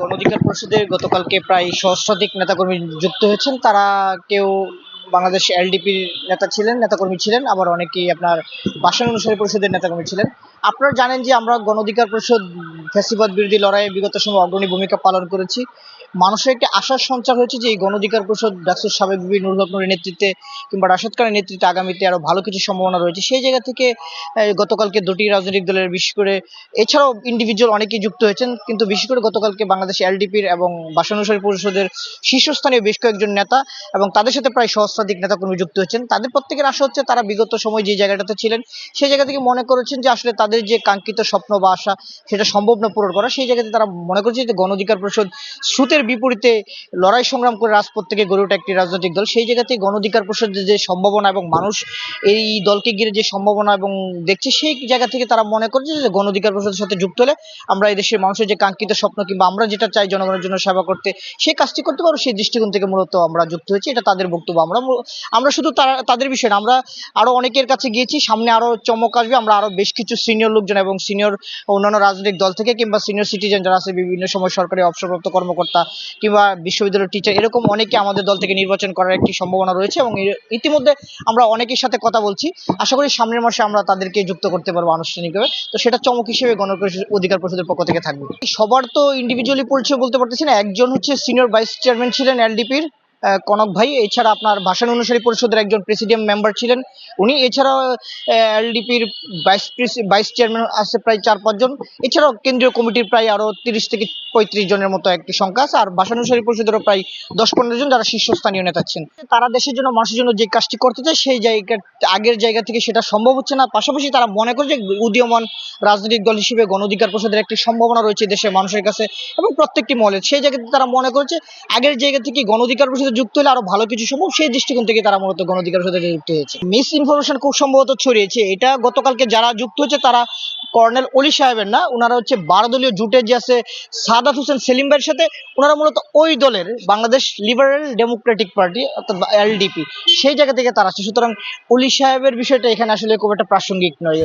গণ অধিকার পরিষদে গতকালকে প্রায় সহস্রাধিক নেতাকর্মী যুক্ত হয়েছেন। তারা কেউ বাংলাদেশ এলডিপির নেতাকর্মী ছিলেন, আবার অনেকেই আপনার ভাষা অনুসারী পরিষদের নেতাকর্মী ছিলেন। আপনারা জানেন যে আমরা গণ অধিকার পরিষদ ফ্যাসিবাদ বিরোধী লড়াইয়ে বিগত সময় অগ্রণী ভূমিকা পালন করেছি। মানুষের একটি আশার সঞ্চার হয়েছে যে এই গণ অধিকার পরিষদ ডাকসুর সাবেক বিবি নুরুল হক নুরের নেতৃত্বে কিংবা রাশেদ খানের নেতৃত্বে আগামীতে আরো ভালো কিছু সম্ভাবনা রয়েছে। সেই জায়গা থেকে গতকালকে দুটি রাজনৈতিক দলের, বিশেষ করে এছাড়াও ইন্ডিভিজুয়াল অনেকেই যুক্ত হয়েছেন, কিন্তু বিশেষ করে গতকালকে বাংলাদেশ এলডিপির এবং ভাষা অনুসারী পরিষদের শীর্ষস্থানীয় বেশ কয়েকজন নেতা এবং তাদের সাথে প্রায় সহস্রাধিক নেতাকর্মী যুক্ত হয়েছেন। তাদের প্রত্যেকের আশা হচ্ছে তারা বিগত সময় যে জায়গাটাতে ছিলেন সেই জায়গা থেকে মনে করেছেন যে আসলে তাদের যে কাঙ্ক্ষিত স্বপ্ন বা আশা সেটা সম্ভব না পূরণ করা। সেই জায়গাতে তারা মনে করছে যে গণ অধিকার পরিষদ স্রোতের বিপরীতে লড়াই সংগ্রাম করে রাজপথ থেকে গড়ে ওঠা একটি রাজনৈতিক দল। সেই জায়গাতে গণ অধিকার পরিষদের যে সম্ভাবনা এবং মানুষ এই দলকে ঘিরে যে সম্ভাবনা এবং দেখছে, সেই জায়গা থেকে তারা মনে করছে যে গণ অধিকার পরিষদের সাথে যুক্ত হলে আমরা এই দেশের মানুষের যে কাঙ্ক্ষিত স্বপ্ন কিংবা আমরা যেটা চাই জনগণের জন্য সেবা করতে, সেই কাজটি করতে পারবো। সেই দৃষ্টিকোণ থেকে মূলত আমরা যুক্ত হয়েছি। এটা তাদের বক্তব্য। আমরা শুধু তাদের বিষয় না, আমরা আরো অনেকের কাছে গিয়েছি। সামনে আরো চমক আসবে। আমরা আরো বেশ কিছু সিনিয়র লোকজন এবং সিনিয়র অন্যান্য রাজনৈতিক দল থেকে কিংবা সিনিয়র সিটিজেন যারা আছে, বিভিন্ন সময় সরকারি অবসরপ্রাপ্ত কর্মকর্তা কিংবা বিশ্ববিদ্যালয়ের টিচার, এরকম অনেকে আমাদের দল থেকে নির্বাচন করার একটি সম্ভাবনা রয়েছে এবং ইতিমধ্যে আমরা অনেকের সাথে কথা বলছি। আশা করি সামনের মাসে আমরা তাদেরকে যুক্ত করতে পারবো আনুষ্ঠানিকভাবে। তো সেটা চমক হিসেবে গণ অধিকার পরিষদের পক্ষ থেকে থাকবে। সবার তো ইন্ডিভিজুয়ালি পরিচয় বলতে পারতেছি না। একজন হচ্ছে সিনিয়র ভাইস চেয়ারম্যান ছিলেন এলডিপির, কনক ভাই। এছাড়া আপনার ভাষা অনুসারী পরিষদের একজন প্রেসিডিয়াম মেম্বার ছিলেন উনি। এছাড়াও এলডিপির ভাইস চেয়ারম্যান আছে প্রায় 4-5 জন। এছাড়াও কেন্দ্রীয় কমিটির প্রায় আরো 30 থেকে 35 জনের মতো একটি সংখ্যা আছে। আর ভাষা অনুসারী পরিষদেরও প্রায় 10-15 জন যারা শীর্ষস্থানীয় নেতা ছিলেন। তারা দেশের জন্য, মানুষের জন্য যে কাজটি করতে চায় সেই জায়গা আগের জায়গা থেকে সেটা সম্ভব হচ্ছে না। পাশাপাশি তারা মনে করে যে উদীয়মান রাজনৈতিক দল হিসেবে গণ অধিকার পরিষদের একটি সম্ভাবনা রয়েছে দেশের মানুষের কাছে এবং প্রত্যেকটি মহলে। সেই জায়গাতে তারা মনে করছে আগের জায়গা থেকে গণ অধিকার পরিষদে যুক্ত হলে আরো ভালো কিছু সম্ভব। সেই দৃষ্টিকোণ থেকে তারা মূলত গণ অধিকার পরিষদে যুক্ত হয়েছে। মিস ইনফরমেশন খুব সম্ভবত ছড়িয়েছে। এটা গতকালকে যারা যুক্ত হয়েছে তারা কর্নেল অলি সাহেবের না, ওনারা হচ্ছে 12 দলীয় জোটে যে আছে সাদাত হোসেন সেলিম ভাইয়ের সাথে, ওনারা মূলত ওই দলের বাংলাদেশ লিবারেল ডেমোক্রেটিক পার্টি অর্থাৎ এলডিপি, সেই জায়গা থেকে তারা আছে। সুতরাং অলি সাহেবের বিষয়টা এখানে আসলে খুব একটা প্রাসঙ্গিক নয়।